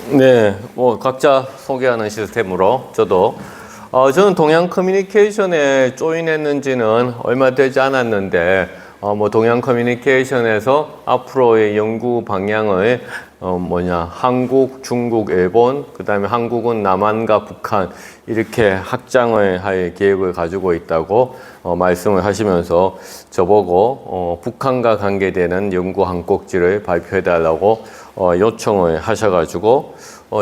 네, 뭐 각자 소개하는 시스템으로 저는 동양 커뮤니케이션에 조인했는지는 얼마 되지 않았는데 뭐 동양 커뮤니케이션에서 앞으로의 연구 방향을 한국, 중국, 일본, 그다음에 한국은 남한과 북한 이렇게 확장을 할 계획을 가지고 있다고 말씀을 하시면서 저보고 북한과 관계되는 연구 한 꼭지를 발표해 달라고 요청을 하셔가지고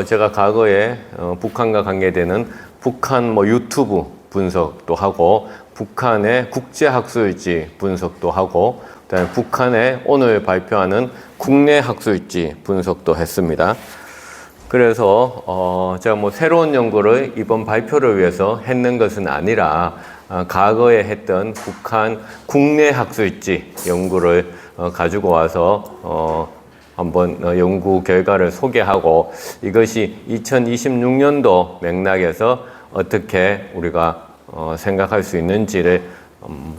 제가 과거에 북한과 관계되는 북한 유튜브 분석도 하고 북한의 국제학술지 분석도 하고 그다음에 북한의 오늘 발표하는 국내 학술지 분석도 했습니다. 그래서 제가 새로운 연구를 이번 발표를 위해서 했는 것은 아니라 과거에 했던 북한 국내 학술지 연구를 가지고 와서 한번 연구 결과를 소개하고 이것이 2026년도 맥락에서 어떻게 우리가 생각할 수 있는지를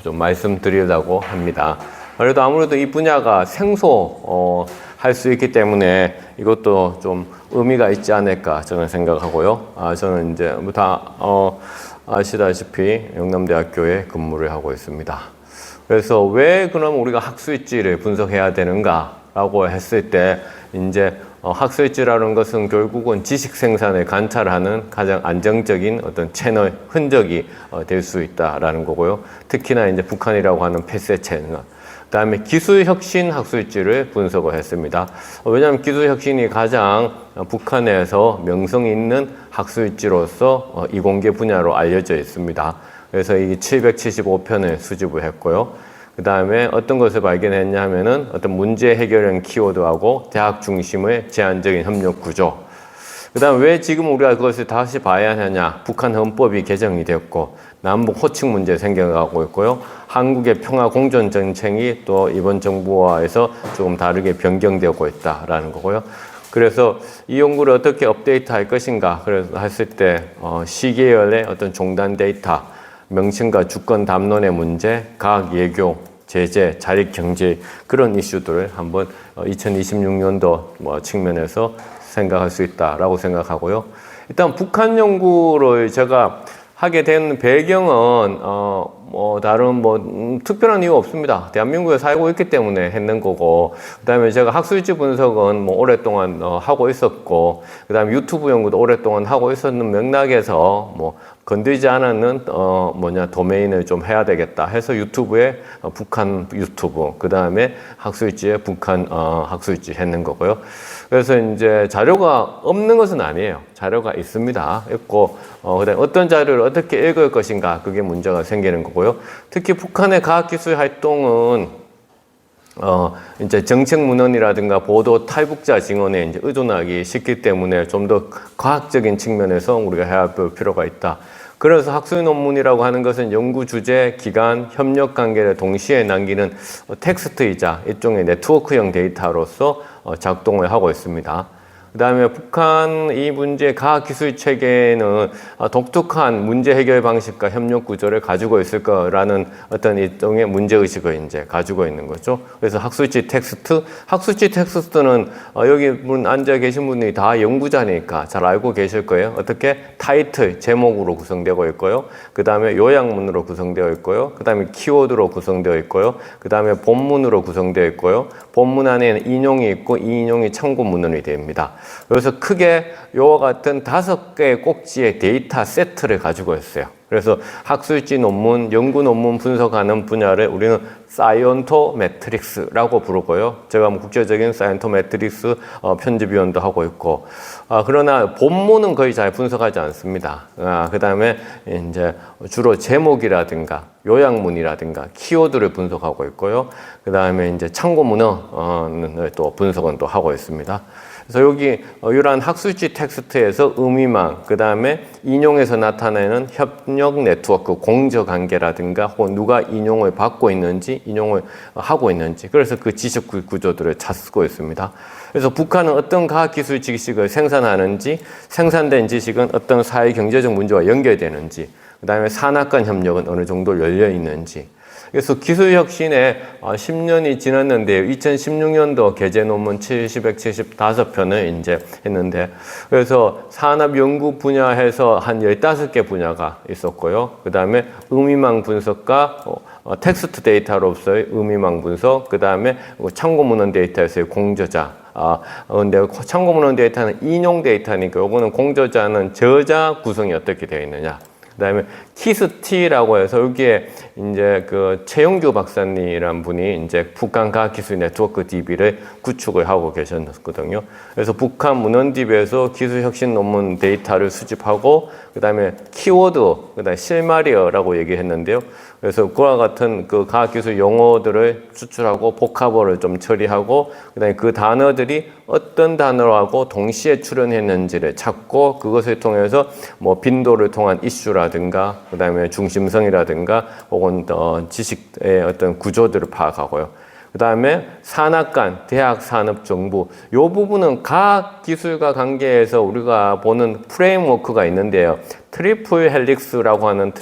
좀 말씀드리려고 합니다. 그래도 아무래도 이 분야가 생소할 수 있기 때문에 이것도 좀 의미가 있지 않을까 저는 생각하고요. 저는 이제 다 아시다시피 영남대학교에 근무를 하고 있습니다. 그래서 왜 그럼 우리가 학술지를 분석해야 되는가? 라고 했을 때 이제 학술지라는 것은 결국은 지식 생산을 관찰하는 가장 안정적인 어떤 채널 흔적이 될 수 있다라는 거고요. 특히나 이제 북한이라고 하는 폐쇄 채널. 그다음에 기술혁신 학술지를 분석을 했습니다. 왜냐하면 기술혁신이 가장 북한에서 명성 있는 학술지로서 이공계 분야로 알려져 있습니다. 그래서 이 775편을 수집을 했고요. 그 다음에 어떤 것을 발견했냐 하면은 어떤 문제 해결형 키워드하고 대학 중심의 제한적인 협력 구조. 그 다음 왜 지금 우리가 그것을 다시 봐야 하냐. 북한 헌법이 개정이 되었고 남북 호칭 문제 생겨가고 있고요. 한국의 평화 공존 정책이 또 이번 정부와에서 조금 다르게 변경되고 있다라는 거고요. 그래서 이 연구를 어떻게 업데이트 할 것인가. 그래서 했을 때 시계열의 어떤 종단 데이터 명칭과 주권 담론의 문제, 과학 예교, 제재, 자립경제 그런 이슈들을 한번 2026년도 측면에서 생각할 수 있다라고 생각하고요. 일단 북한 연구를 제가 하게 된 배경은 다른 특별한 이유 없습니다. 대한민국에 살고 있기 때문에 했는 거고, 그다음에 제가 학술지 분석은 오랫동안 하고 있었고, 그다음에 유튜브 연구도 오랫동안 하고 있었는 맥락에서 건들지 않았는 도메인을 좀 해야 되겠다 해서 유튜브에 북한 유튜브, 그다음에 학술지에 북한 학술지 했는 거고요. 그래서 이제 자료가 없는 것은 아니에요. 자료가 있습니다. 있고 그다음에 어떤 자료를 어떻게 읽을 것인가 그게 문제가 생기는 거고요. 특히 북한의 과학기술 활동은 이제 정책 문헌이라든가 보도 탈북자 증언에 이제 의존하기 쉽기 때문에 좀 더 과학적인 측면에서 우리가 해야 할 필요가 있다. 그래서 학술 논문이라고 하는 것은 연구 주제, 기간, 협력 관계를 동시에 남기는 텍스트이자 일종의 네트워크형 데이터로서 작동을 하고 있습니다. 그 다음에 북한 이 문제 과학기술 체계는 독특한 문제 해결 방식과 협력 구조를 가지고 있을 거라는 어떤 일종의 문제의식을 이제 가지고 있는 거죠. 그래서 학술지 텍스트는 여기 앉아 계신 분이 다 연구자니까 잘 알고 계실 거예요. 어떻게 타이틀, 제목으로 구성되고 있고요. 그 다음에 요약문으로 구성되어 있고요. 그 다음에 키워드로 구성되어 있고요. 그 다음에 본문으로 구성되어 있고요. 본문 안에는 인용이 있고 이 인용이 참고 문헌이 됩니다. 그래서 크게 이와 같은 5개의 꼭지의 데이터 세트를 가지고 있어요. 그래서 학술지 논문, 연구 논문 분석하는 분야를 우리는 사이언토메트릭스라고 부르고요. 제가 국제적인 사이언토메트릭스 편집위원도 하고 있고, 그러나 본문은 거의 잘 분석하지 않습니다. 그 다음에 이제 주로 제목이라든가 요약문이라든가 키워드를 분석하고 있고요. 그 다음에 이제 참고 문헌을 또 분석은 또 하고 있습니다. 그래서 여기 이러한 학술지 텍스트에서 의미망, 그 다음에 인용에서 나타내는 협력 네트워크, 공저관계라든가 혹은 누가 인용을 받고 있는지, 인용을 하고 있는지, 그래서 그 지식 구조들을 찾고 있습니다. 그래서 북한은 어떤 과학기술 지식을 생산하는지, 생산된 지식은 어떤 사회 경제적 문제와 연결되는지, 그 다음에 산학 간 협력은 어느 정도 열려 있는지, 그래서 기술혁신에 10년이 지났는데요. 2016년도 게재 논문 775편을 이제 했는데, 그래서 산업 연구 분야에서 한 15개 분야가 있었고요. 그 다음에 의미망 분석과 텍스트 데이터로서의 의미망 분석, 그 다음에 참고 문헌 데이터에서의 공저자. 근데 참고 문헌 데이터는 인용 데이터니까 요거는 공저자는 저자 구성이 어떻게 되어 있느냐. 그 다음에 키스티라고 해서 여기에 이제 그 최영규 박사님이란 분이 이제 북한 과학기술 네트워크 DB를 구축을 하고 계셨거든요. 그래서 북한 문헌 DB에서 기술혁신 논문 데이터를 수집하고, 그 다음에 키워드, 그 다음에 실마리어라고 얘기했는데요. 그래서 그와 같은 그 과학기술 용어들을 추출하고 복합어를 좀 처리하고, 그 다음에 그 단어들이 어떤 단어하고 동시에 출현했는지를 찾고, 그것을 통해서 뭐 빈도를 통한 이슈라든가, 그 다음에 중심성이라든가, 혹은 지식의 어떤 구조들을 파악하고요. 그 다음에 산학관, 대학, 산업, 정부, 이 부분은 과학기술과 관계에서 우리가 보는 프레임워크가 있는데요. 트리플 헬릭스라고 하는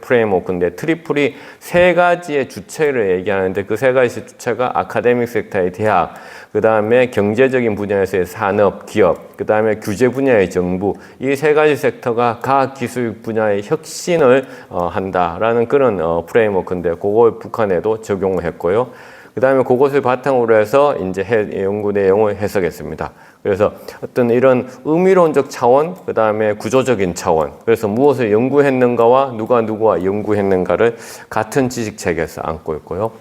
프레임워크인데, 트리플이 세 가지의 주체를 얘기하는데, 그 세 가지 주체가 아카데믹 섹터의 대학, 그 다음에 경제적인 분야에서의 산업, 기업, 그 다음에 규제 분야의 정부, 이 세 가지 섹터가 과학기술 분야의 혁신을 한다라는 그런 프레임워크인데, 그걸 북한에도 적용을 했고요. 그 다음에 그것을 바탕으로 해서 이제 연구 내용을 해석했습니다. 그래서 어떤 이런 의미론적 차원, 그 다음에 구조적인 차원, 그래서 무엇을 연구했는가와 누가 연구했는가를 같은 지식 체계에서 안고 있고요.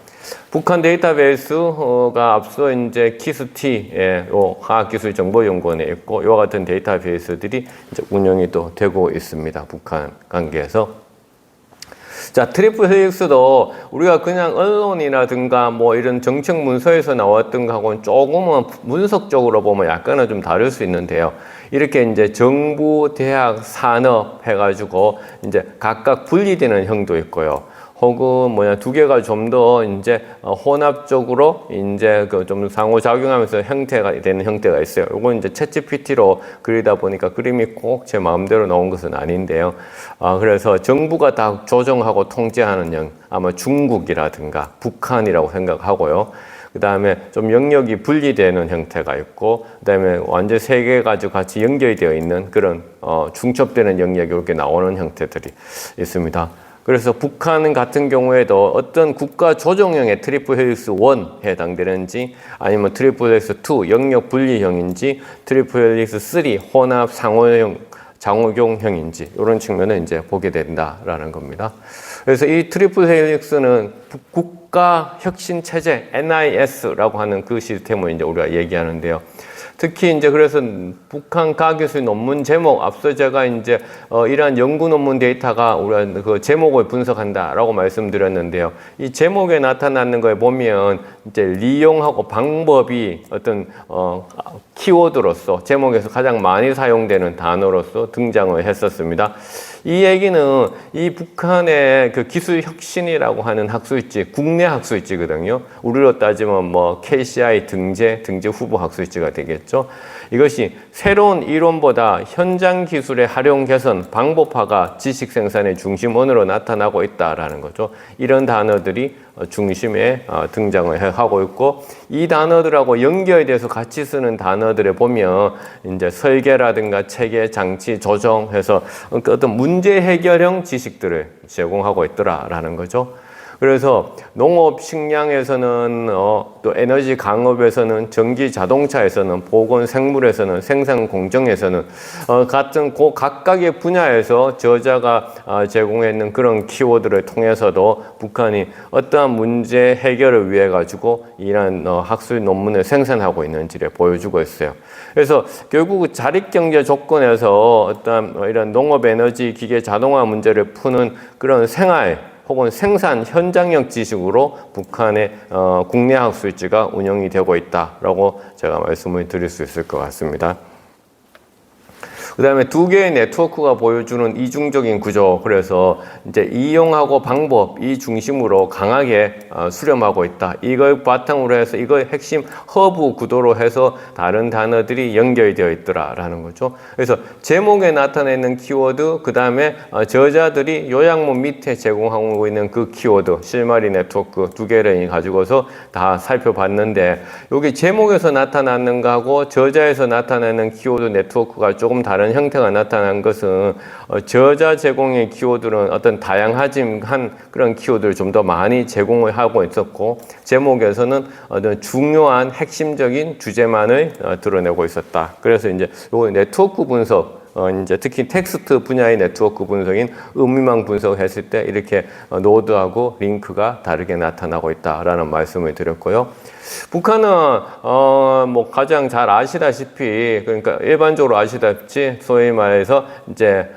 북한 데이터베이스가 앞서 이제 키스티의 과학기술정보연구원에 있고, 이와 같은 데이터베이스들이 이제 운영이 또 되고 있습니다. 북한 관계에서. 자, 트리플 헬릭스도 우리가 그냥 언론이라든가 뭐 이런 정책 문서에서 나왔던 거하고는 조금은 분석적으로 보면 약간은 좀 다를 수 있는데요. 이렇게 이제 정부, 대학, 산업 해가지고 이제 각각 분리되는 형도 있고요. 혹은 두 개가 좀 더 이제 혼합적으로 이제 그 좀 상호작용하면서 형태가 되는 형태가 있어요. 이건 이제 챗GPT로 그리다 보니까 그림이 꼭 제 마음대로 나온 것은 아닌데요. 그래서 정부가 다 조정하고 통제하는 아마 중국이라든가 북한이라고 생각하고요. 그 다음에 좀 영역이 분리되는 형태가 있고, 그 다음에 완전 세 개 가지고 같이 연결이 되어 있는 그런 중첩되는 영역이 이렇게 나오는 형태들이 있습니다. 그래서 북한 같은 경우에도 어떤 국가 조정형의 트리플 헬릭스 1 해당되는지, 아니면 트리플 헬릭스 2 영역 분리형인지, 트리플 헬릭스 3 혼합 상호작용형인지, 이런 측면을 이제 보게 된다라는 겁니다. 그래서 이 트리플 헬릭스는 국가 혁신 체제 NIS라고 하는 그 시스템을 이제 우리가 얘기하는데요. 특히 이제 그래서 북한 과학기술 논문 제목, 앞서 제가 이제 이러한 연구 논문 데이터가 우리가 그 제목을 분석한다라고 말씀드렸는데요. 이 제목에 나타나는 거에 보면 이제 리용하고 방법이 어떤 키워드로서 제목에서 가장 많이 사용되는 단어로서 등장을 했었습니다. 이 얘기는 이 북한의 그 기술 혁신이라고 하는 학술지, 국내 학술지거든요. 우리로 따지면 뭐 KCI 등재 후보 학술지가 되겠죠. 이것이 새로운 이론보다 현장 기술의 활용 개선, 방법화가 지식 생산의 중심원으로 나타나고 있다라는 거죠. 이런 단어들이 중심에 등장을 하고 있고, 이 단어들하고 연결돼서 같이 쓰는 단어들에 보면 이제 설계라든가 체계, 장치, 조정해서 어떤 문제 해결형 지식들을 제공하고 있더라라는 거죠. 그래서 농업, 식량에서는 또 에너지 강업에서는, 전기 자동차에서는, 보건 생물에서는, 생산 공정에서는 같은 각각의 분야에서 저자가 제공했는 그런 키워드를 통해서도 북한이 어떠한 문제 해결을 위해 가지고 이러한 학술 논문을 생산하고 있는지를 보여주고 있어요. 그래서 결국 자립경제 조건에서 어떤 이런 농업, 에너지, 기계, 자동화 문제를 푸는 그런 생활 혹은 생산 현장형 지식으로 북한의 국내 학술지가 운영이 되고 있다라고 제가 말씀을 드릴 수 있을 것 같습니다. 그 다음에 두 개의 네트워크가 보여주는 이중적인 구조, 그래서 이제 이용하고 방법 이 중심으로 강하게 수렴하고 있다. 이걸 바탕으로 해서 이걸 핵심 허브 구도로 해서 다른 단어들이 연결되어 있더라라는 거죠. 그래서 제목에 나타내는 키워드, 그 다음에 저자들이 요약문 밑에 제공하고 있는 그 키워드, 실마리 네트워크 두 개를 가지고서 다 살펴봤는데, 여기 제목에서 나타나는 거하고 저자에서 나타내는 키워드 네트워크가 조금 다른 형태가 나타난 것은 저자 제공의 키워드는 어떤 다양한 그런 키워드를 좀 더 많이 제공을 하고 있었고, 제목에서는 어떤 중요한 핵심적인 주제만을 드러내고 있었다. 그래서 이제 요 네트워크 분석, 이제 특히 텍스트 분야의 네트워크 분석인 의미망 분석했을 때 이렇게 노드하고 링크가 다르게 나타나고 있다라는 말씀을 드렸고요. 북한은 뭐 가장 잘 아시다시피, 그러니까 일반적으로 아시다시피 소위 말해서 이제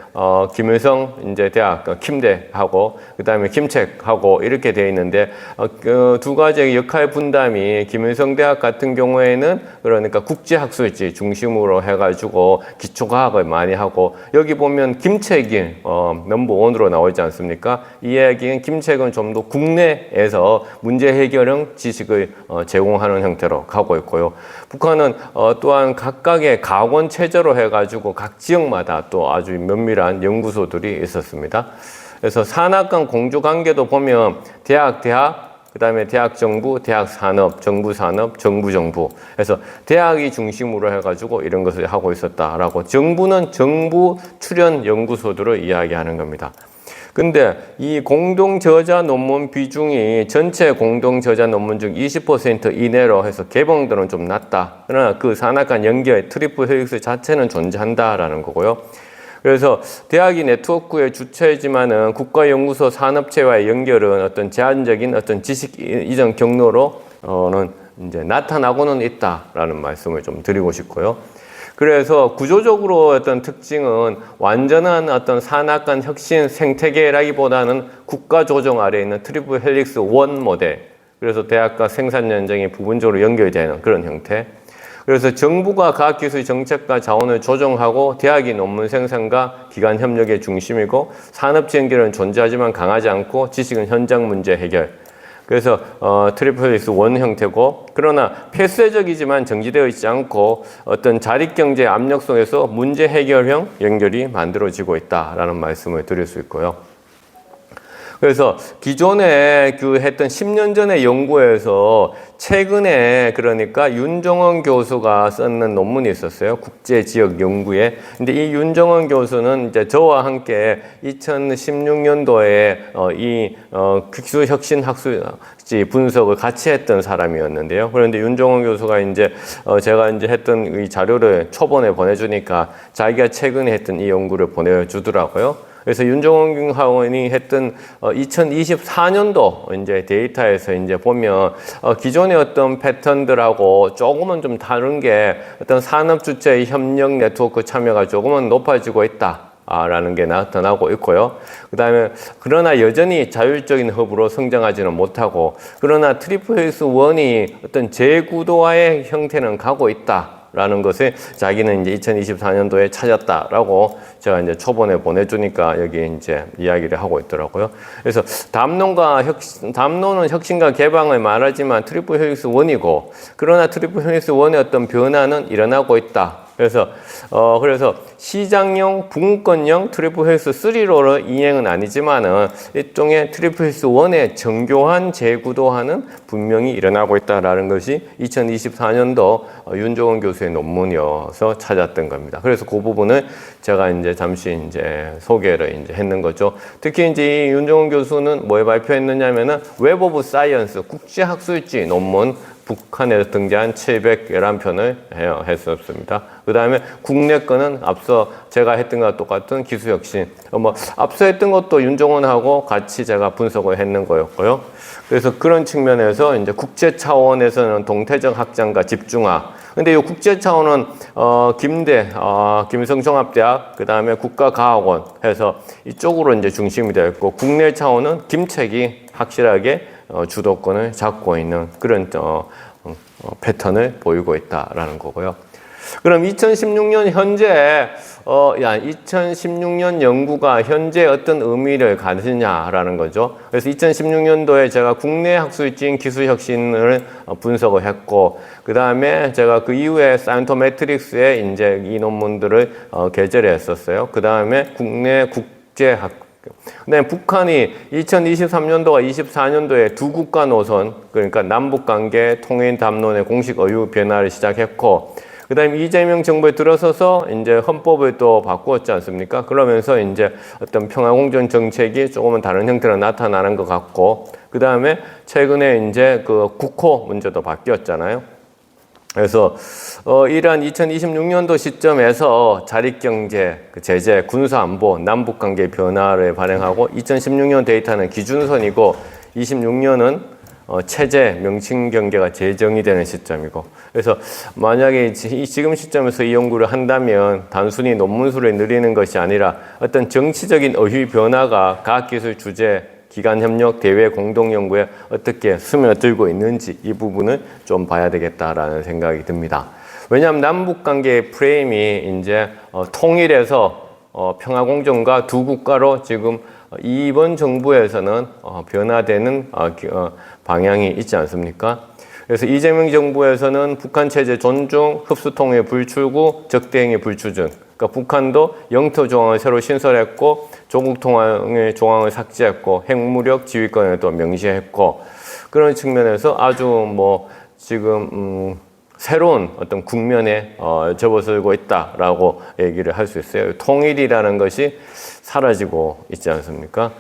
김일성 이제 대학 김대하고 그다음에 김책하고 이렇게 되어 있는데, 그 두 가지의 역할 분담이 김일성 대학 같은 경우에는 그러니까 국제학술지 중심으로 해가지고 기초과학을 많이 하고, 여기 보면 김책이 넘버 원으로 나오지 않습니까? 이 이야기는 김책은 좀 더 국내에서 문제 해결형 지식을 제공하는 형태로 가고 있고요. 북한은 또한 각각의 가원 체제로 해가지고 각 지역마다 또 아주 면밀한 연구소들이 있었습니다. 그래서 산학 간 공조 관계도 보면 대학, 그 다음에 대학 정부, 대학 산업, 정부 산업, 정부. 그래서 대학이 중심으로 해가지고 이런 것을 하고 있었다라고, 정부는 정부 출연 연구소들을 이야기하는 겁니다. 근데 이 공동 저자 논문 비중이 전체 공동 저자 논문 중 20% 이내로 해서 개봉들은 좀 낮다. 그러나 그 산학 간 연결, 트리플 헬릭스 자체는 존재한다라는 거고요. 그래서 대학이 네트워크의 주체이지만은 국가연구소 산업체와의 연결은 어떤 제한적인 어떤 지식 이전 경로로는 이제 나타나고는 있다라는 말씀을 좀 드리고 싶고요. 그래서 구조적으로 어떤 특징은 완전한 어떤 산학 간 혁신 생태계라기보다는 국가 조정 아래에 있는 트리플 헬릭스 원 모델, 그래서 대학과 생산 현장이 부분적으로 연결되는 그런 형태. 그래서 정부가 과학기술 정책과 자원을 조정하고 대학이 논문 생산과 기관 협력의 중심이고, 산업체 연결은 존재하지만 강하지 않고 지식은 현장 문제 해결. 그래서 트리플 헬릭스 원 형태고, 그러나 폐쇄적이지만 정지되어 있지 않고 어떤 자립경제 압력 속에서 문제 해결형 연결이 만들어지고 있다라는 말씀을 드릴 수 있고요. 그래서 기존에 그 했던 10년 전의 연구에서 최근에 그러니까 윤정원 교수가 썼는 논문이 있었어요. 국제지역 연구에. 근데 이 윤정원 교수는 이제 저와 함께 2016년도에 이 기술혁신 학술지 분석을 같이 했던 사람이었는데요. 그런데 윤정원 교수가 이제 제가 이제 했던 이 자료를 초본에 보내주니까 자기가 최근에 했던 이 연구를 보내주더라고요. 그래서 윤정원 학원이 했던 2024년도 이제 데이터에서 이제 보면 기존의 어떤 패턴들하고 조금은 좀 다른 게 어떤 산업 주체의 협력 네트워크 참여가 조금은 높아지고 있다. 라는 게 나타나고 있고요. 그 다음에 그러나 여전히 자율적인 허브로 성장하지는 못하고, 그러나 트리플 헬릭스 원이 어떤 재구도화의 형태는 가고 있다. 라는 것을 자기는 이제 2024년도에 찾았다라고 제가 이제 초본에 보내주니까 여기 이제 이야기를 하고 있더라고요. 그래서 담론은 혁신과 개방을 말하지만 트리플 헬릭스 원이고, 그러나 트리플 헬릭스 원의 어떤 변화는 일어나고 있다. 그래서 시장용, 분권형 트리플 헬릭스 3로의 이행은 아니지만은 일종의 트리플 헬릭스 1의 정교한 재구도화는 분명히 일어나고 있다라는 것이 2024년도 윤정원 교수의 논문이어서 찾았던 겁니다. 그래서 그 부분을 제가 이제 잠시 이제 소개를 이제 했는 거죠. 특히 이제 이 윤정원 교수는 뭘 발표했느냐면은 웹 오브 사이언스 국제학술지 논문, 북한에서 등장한 711편을 했었습니다. 그 다음에 국내 거는 앞서 제가 했던 것과 똑같은 기술혁신, 앞서 했던 것도 윤정원하고 같이 제가 분석을 했는 거였고요. 그래서 그런 측면에서 이제 국제 차원에서는 동태적 확장과 집중화. 근데 이 국제 차원은 김대, 김성종합대학, 그 다음에 국가과학원 해서 이쪽으로 이제 중심이 되어 있고, 국내 차원은 김책이 확실하게 주도권을 잡고 있는 그런 패턴을 보이고 있다라는 거고요. 그럼 2016년 현재 야, 2016년 연구가 현재 어떤 의미를 가지냐라는 거죠. 그래서 2016년도에 제가 국내 학술지인 기술혁신을 분석을 했고, 그 다음에 제가 그 이후에 사이언토메트릭스에 이제 이 논문들을 게재를 했었어요. 그 다음에 국내 국제학 근데 북한이 2023년도와 24년도에 두 국가 노선, 그러니까 남북관계 통일 담론의 공식 어휘 변화를 시작했고, 그 다음에 이재명 정부에 들어서서 이제 헌법을 또 바꾸었지 않습니까? 그러면서 이제 어떤 평화공존 정책이 조금은 다른 형태로 나타나는 것 같고, 그 다음에 최근에 이제 그 국호 문제도 바뀌었잖아요. 그래서 이러한 2026년도 시점에서 자립경제, 제재, 군사안보, 남북관계 변화를 발행하고 2016년 데이터는 기준선이고 26년은 체제, 명칭경계가 제정이 되는 시점이고, 그래서 만약에 지금 시점에서 이 연구를 한다면 단순히 논문수를 늘리는 것이 아니라 어떤 정치적인 어휘 변화가 과학기술 주제, 기관협력, 대외 공동연구에 어떻게 스며들고 있는지 이 부분을 좀 봐야 되겠다라는 생각이 듭니다. 왜냐하면 남북관계의 프레임이 이제 통일해서 평화공존과 두 국가로 지금 이번 정부에서는 변화되는 방향이 있지 않습니까? 그래서 이재명 정부에서는 북한 체제 존중, 흡수통일 불출구, 적대행위 불추준. 그러니까 북한도 영토 조항을 새로 신설했고 조국 통합의 조항을 삭제했고 핵무력 지휘권을 또 명시했고, 그런 측면에서 아주 뭐 지금 새로운 어떤 국면에 접어들고 있다라고 얘기를 할 수 있어요. 통일이라는 것이 사라지고 있지 않습니까?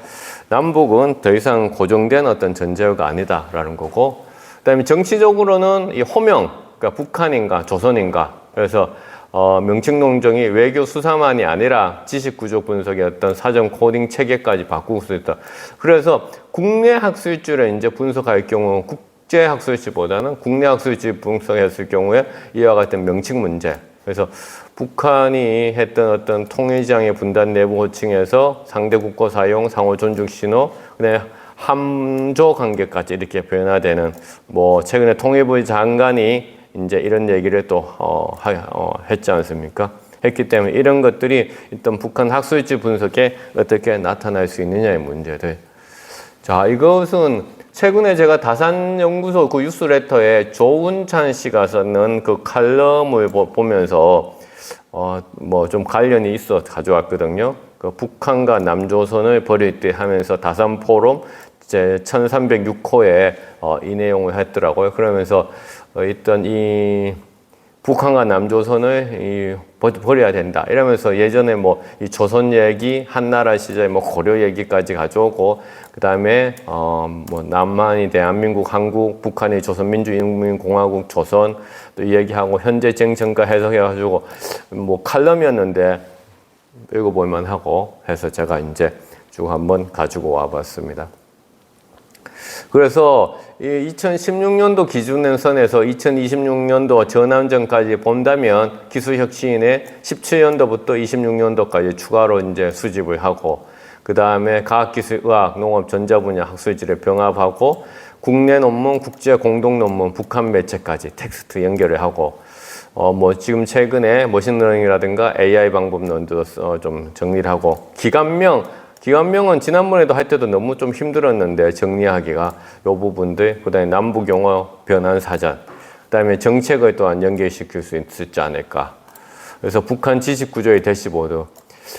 남북은 더 이상 고정된 어떤 전제가 아니다라는 거고, 그다음에 정치적으로는 이 호명, 그러니까 북한인가 조선인가, 그래서 명칭 논쟁이 외교 수사만이 아니라 지식 구조 분석의 어떤 사전 코딩 체계까지 바꾸고 수 있다. 그래서 국내 학술지를 이제 분석할 경우 국제 학술지보다는 국내 학술지 분석했을 경우에 이와 같은 명칭 문제. 그래서 북한이 했던 어떤 통일지향의 분단 내부 호칭에서 상대 국가 사용, 상호 존중 신호, 그다음에 함조 관계까지 이렇게 변화되는, 뭐 최근에 통일부 장관이 이제 이런 얘기를 또 했지 않습니까? 했기 때문에 이런 것들이 일단 북한 학술지 분석에 어떻게 나타날 수 있느냐의 문제들. 자, 이것은 최근에 제가 다산연구소 그 뉴스레터에 조운찬 씨가 썼는 그 칼럼을 보면서 뭐 좀 관련이 있어 가져왔거든요. 그 북한과 남조선을 버릴 때 하면서 다산 포럼 제 1306호에 이 내용을 했더라고요. 그러면서 일단 이 북한과 남조선을 버려야 된다 이러면서 예전에 뭐 이 조선 얘기, 한나라 시절 뭐 고려 얘기까지 가져오고, 그 다음에 뭐 남한이 대한민국, 한국, 북한이 조선민주인민공화국, 조선 또 얘기하고 현재 정전가 해석해가지고 뭐 칼럼이었는데 읽어볼만 하고 해서 제가 이제 쭉 한번 가지고 와봤습니다. 그래서 2016년도 기준선에서 2026년도 전환점까지 본다면 기술혁신에 17년도부터 26년도까지 추가로 이제 수집을 하고, 그 다음에 과학기술, 의학, 농업, 전자 분야 학술지를 병합하고 국내 논문, 국제 공동 논문, 북한 매체까지 텍스트 연결을 하고, 뭐 지금 최근에 머신러닝이라든가 AI 방법론도 좀 정리를 하고, 기관명은 지난번에도 할 때도 너무 좀 힘들었는데 정리하기가 요 부분들, 그 다음에 남북영어 변환 사전, 그 다음에 정책을 또한 연계시킬 수 있지 않을까. 그래서 북한 지식구조의 대시보드.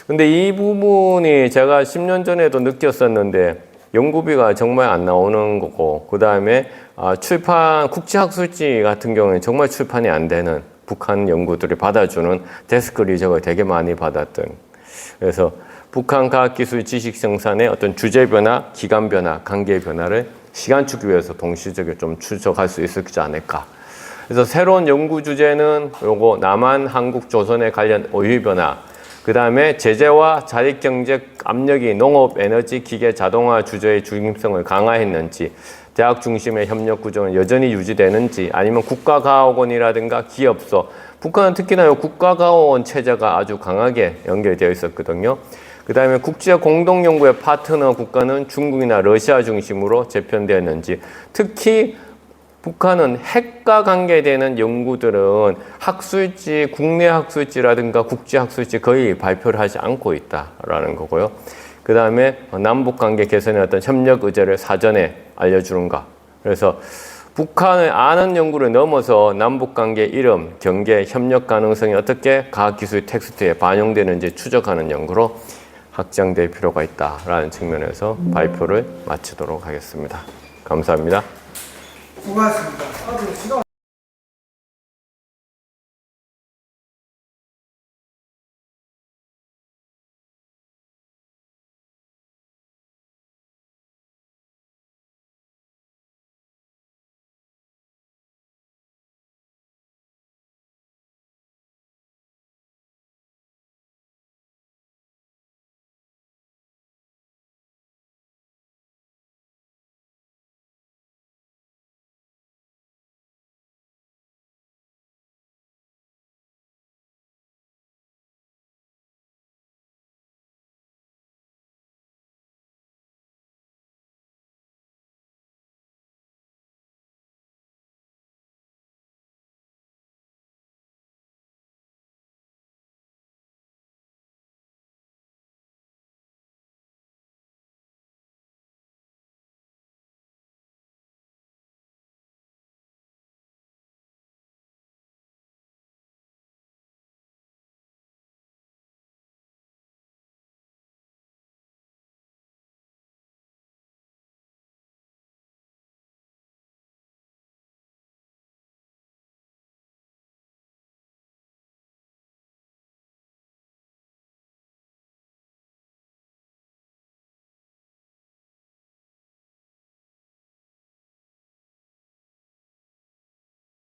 근데 이 부분이 제가 10년 전에도 느꼈었는데 연구비가 정말 안 나오는 거고, 그 다음에 출판, 국제학술지 같은 경우는 정말 출판이 안 되는, 북한 연구들이 받아주는 데스크 리적을 되게 많이 받았던. 그래서 북한 과학기술 지식 생산의 어떤 주제 변화, 기간 변화, 관계 변화를 시간축 위해서 동시적으로 좀 추적할 수 있지 않을까. 그래서 새로운 연구 주제는 요거 남한, 한국, 조선에 관련 어휘 변화, 그 다음에 제재와 자립경제 압력이 농업, 에너지, 기계, 자동화 주제의 중립성을 강화했는지, 대학 중심의 협력 구조는 여전히 유지되는지, 아니면 국가과학원이라든가 기업소, 북한은 특히나 국가과학원 체제가 아주 강하게 연결되어 있었거든요. 그 다음에 국제 공동연구의 파트너 국가는 중국이나 러시아 중심으로 재편되었는지, 특히 북한은 핵과 관계되는 연구들은 학술지, 국내 학술지라든가 국제 학술지 거의 발표를 하지 않고 있다라는 거고요. 그 다음에 남북 관계 개선의 어떤 협력 의제를 사전에 알려주는가. 그래서 북한을 아는 연구를 넘어서 남북 관계 이름, 경계, 협력 가능성이 어떻게 과학기술 텍스트에 반영되는지 추적하는 연구로 확장될 필요가 있다라는 측면에서 발표를 마치도록 하겠습니다. 감사합니다. 수고하셨습니다.